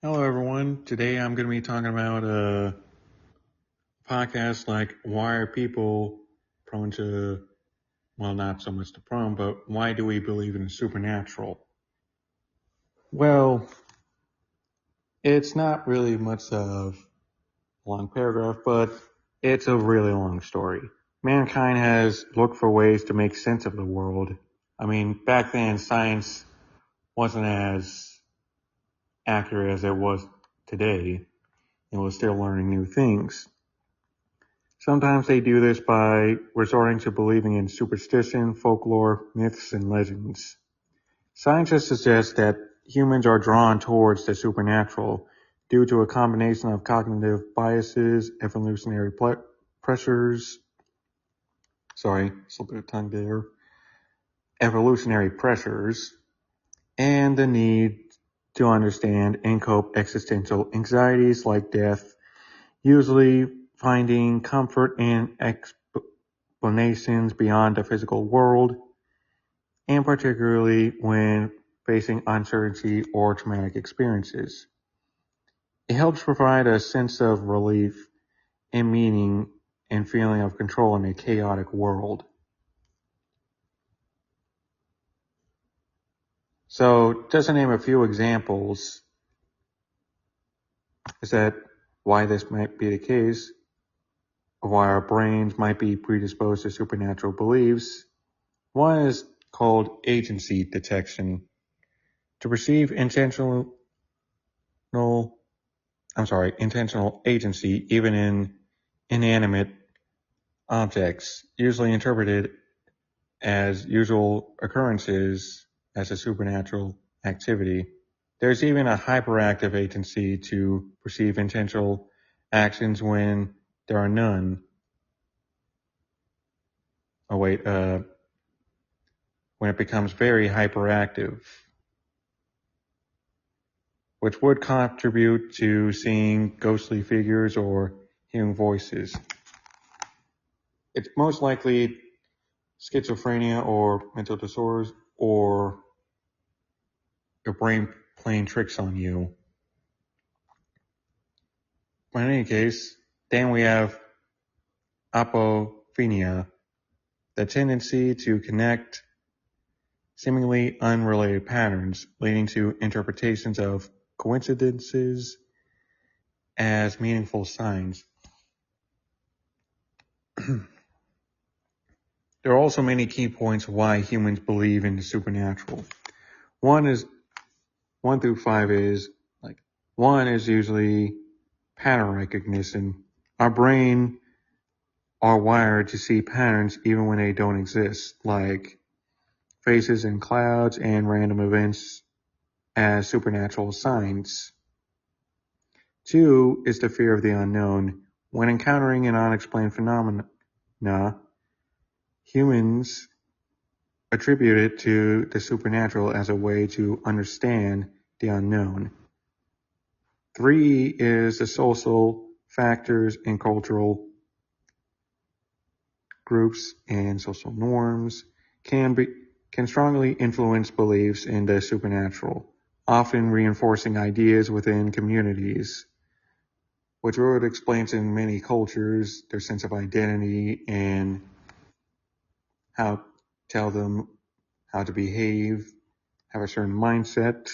Hello, everyone. Today I'm going to be talking about a podcast like why are people prone to, well, not so much to prone, but why do we believe in the supernatural? Well, it's not really much of a long paragraph, but it's a really long story. Mankind has looked for ways to make sense of the world. I mean, back then science wasn't as accurate as it was today. It was still learning new things. Sometimes they do this by resorting to believing in superstition, folklore, myths, and legends. Scientists suggest that humans are drawn towards the supernatural due to a combination of cognitive biases, pressures, slip of the tongue there, evolutionary pressures, and the need to understand and cope existential anxieties like death, usually finding comfort in explanations beyond the physical world, and particularly when facing uncertainty or traumatic experiences. It helps provide a sense of relief and meaning and feeling of control in a chaotic world. So, just to name a few examples, is that why this might be the case, of why our brains might be predisposed to supernatural beliefs. One is called agency detection. To perceive intentional agency even in inanimate objects, usually interpreted as usual occurrences as a supernatural activity. There's even a hyperactive agency to perceive intentional actions when there are none. When it becomes very hyperactive, which would contribute to seeing ghostly figures or hearing voices. It's most likely schizophrenia or mental disorders or your brain playing tricks on you. But in any case, then we have apophenia, the tendency to connect seemingly unrelated patterns, leading to interpretations of coincidences as meaningful signs. There are also many key points why humans believe in the supernatural. One through five is one is usually pattern recognition. Our brain are wired to see patterns even when they don't exist, like faces in clouds and random events as supernatural signs. Two is the fear of the unknown. When encountering an unexplained phenomena, humans attribute it to the supernatural as a way to understand the unknown. Three is the social factors and cultural groups and social norms can strongly influence beliefs in the supernatural, often reinforcing ideas within communities, which Road explains in many cultures their sense of identity and tell them how to behave, have a certain mindset.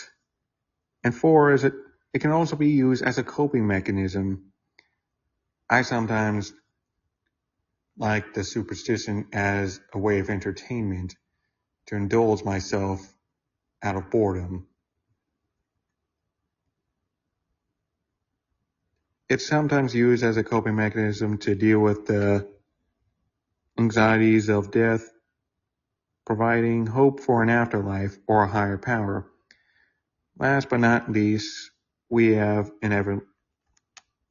And four is it can also be used as a coping mechanism. I sometimes like the superstition as a way of entertainment to indulge myself out of boredom. It's sometimes used as a coping mechanism to deal with the anxieties of death, providing hope for an afterlife or a higher power. Last but not least, we have an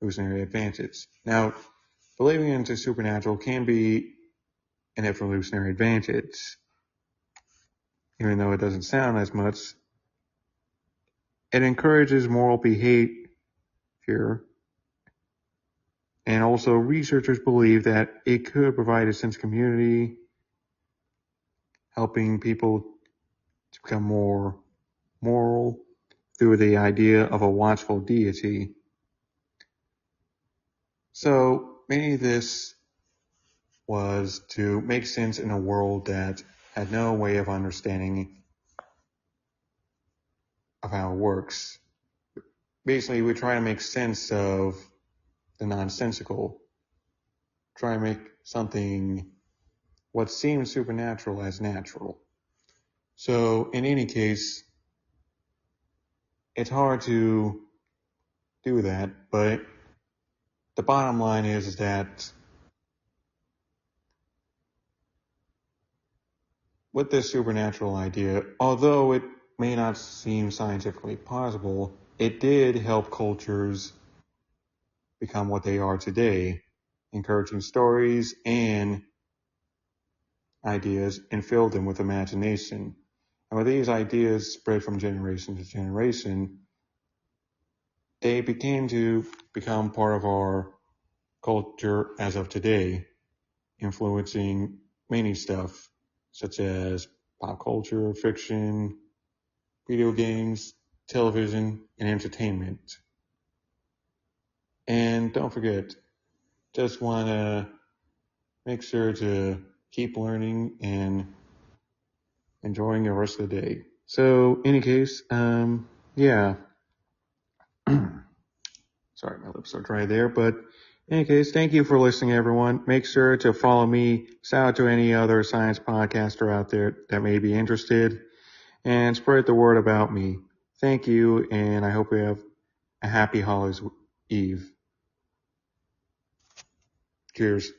evolutionary advantage. Now, believing into supernatural can be an evolutionary advantage. Even though it doesn't sound as much, it encourages moral behavior. And also researchers believe that it could provide a sense of community, helping people to become more moral, through the idea of a watchful deity. So maybe this was to make sense in a world that had no way of understanding of how it works. Basically, we try to make sense of the nonsensical, try to make something what seems supernatural as natural. So in any case, it's hard to do that, but the bottom line is that with this supernatural idea, although it may not seem scientifically possible, it did help cultures become what they are today, encouraging stories and ideas and filled them with imagination. And when these ideas spread from generation to generation, they became to become part of our culture as of today, influencing many stuff, such as pop culture, fiction, video games, television, and entertainment. And don't forget, just want to make sure to keep learning and enjoying the rest of the day. So, any case, yeah. Sorry, my lips are dry there, but in any case, thank you for listening, everyone. Make sure to follow me. Shout out to any other science podcaster out there that may be interested, and spread the word about me. Thank you, and I hope you have a happy Holidays Eve. Cheers.